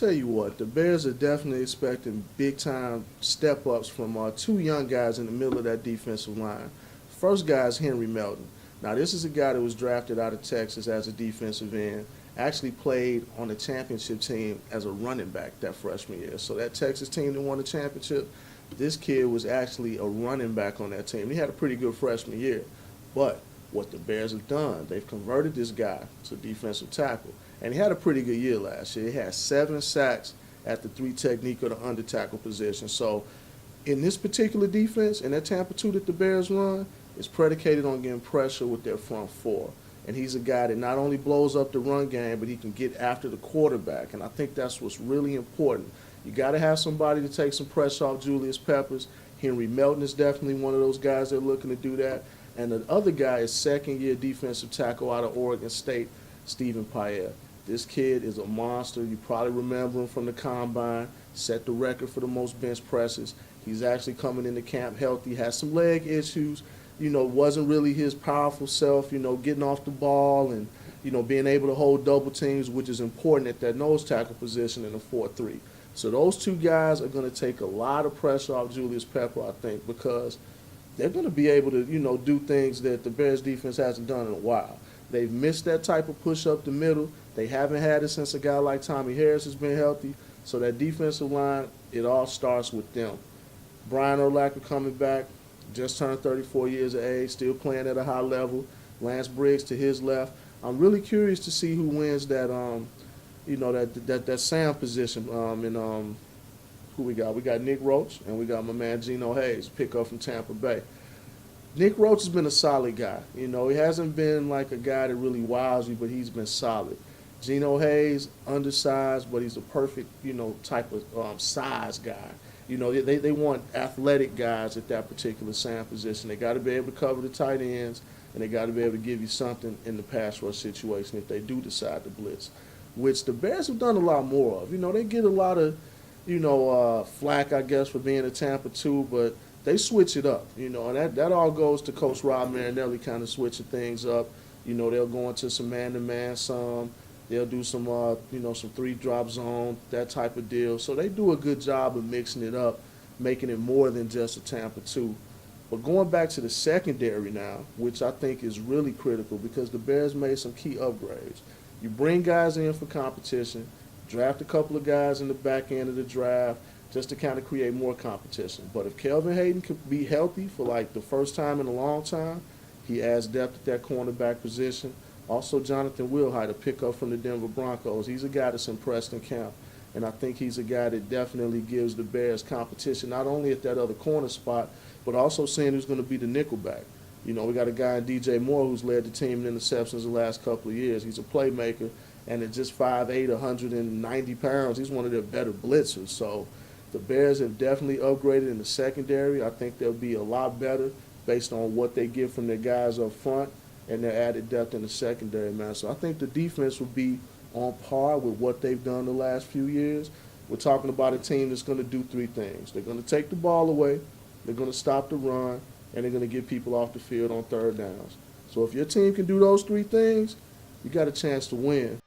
tell you what, the Bears are definitely expecting big-time step-ups from two young guys in the middle of that defensive line. First guy is Henry Melton. Now, this is a guy that was drafted out of Texas as a defensive end, actually played on the championship team as a running back that freshman year. So that Texas team that won the championship, this kid was actually a running back on that team. He had a pretty good freshman year. But what the Bears have done, they've converted this guy to defensive tackle. And he had a pretty good year last year. He had 7 sacks at the 3 technique or the under tackle position. So in this particular defense, in that Tampa 2 that the Bears run, it's predicated on getting pressure with their front 4. And he's a guy that not only blows up the run game, but he can get after the quarterback. And I think that's what's really important. You got to have somebody to take some pressure off Julius Peppers. Henry Melton is definitely one of those guys that are looking to do that. And the other guy is second-year defensive tackle out of Oregon State, Stephen Paez. This kid is a monster. You probably remember him from the Combine, set the record for the most bench presses. He's actually coming into camp healthy, has some leg issues, wasn't really his powerful self, getting off the ball and, being able to hold double teams, which is important at that nose tackle position in the 4-3. So those 2 guys are going to take a lot of pressure off Julius Pepper, I think, because they're going to be able to, do things that the Bears defense hasn't done in a while. They've missed that type of push up the middle. They haven't had it since a guy like Tommy Harris has been healthy. So that defensive line, it all starts with them. Brian Urlacher coming back, just turned 34 years of age, still playing at a high level. Lance Briggs to his left. I'm really curious to see who wins that, that Sam position. Who we got? We got Nick Roach, and we got my man Geno Hayes, pick up from Tampa Bay. Nick Roach has been a solid guy. He hasn't been like a guy that really wows you, but he's been solid. Geno Hayes, undersized, but he's a perfect, type of size guy. They want athletic guys at that particular Sam position. They got to be able to cover the tight ends, and they got to be able to give you something in the pass rush situation if they do decide to blitz, which the Bears have done a lot more of. They get a lot of, flack, I guess, for being a Tampa 2, but they switch it up, and that all goes to Coach Rob Marinelli kind of switching things up. They'll go into some man-to-man some. They'll do some, some 3-drop zone, that type of deal. So they do a good job of mixing it up, making it more than just a Tampa 2. But going back to the secondary now, which I think is really critical because the Bears made some key upgrades. You bring guys in for competition, draft a couple of guys in the back end of the draft just to kind of create more competition. But if Kelvin Hayden could be healthy for like the first time in a long time, he adds depth at that cornerback position. Also, Jonathan Wilhite, a pickup from the Denver Broncos. He's a guy that's impressed in camp, and I think he's a guy that definitely gives the Bears competition, not only at that other corner spot, but also seeing who's going to be the nickelback. We got a guy in DJ Moore who's led the team in interceptions the last couple of years. He's a playmaker, and at just 5'8", 190 pounds, he's one of their better blitzers. So the Bears have definitely upgraded in the secondary. I think they'll be a lot better based on what they get from their guys up front and their added depth in the secondary, man. So I think the defense will be on par with what they've done the last few years. We're talking about a team that's going to do 3 things. They're going to take the ball away, they're going to stop the run, and they're going to get people off the field on 3rd downs. So if your team can do those 3 things, you got a chance to win.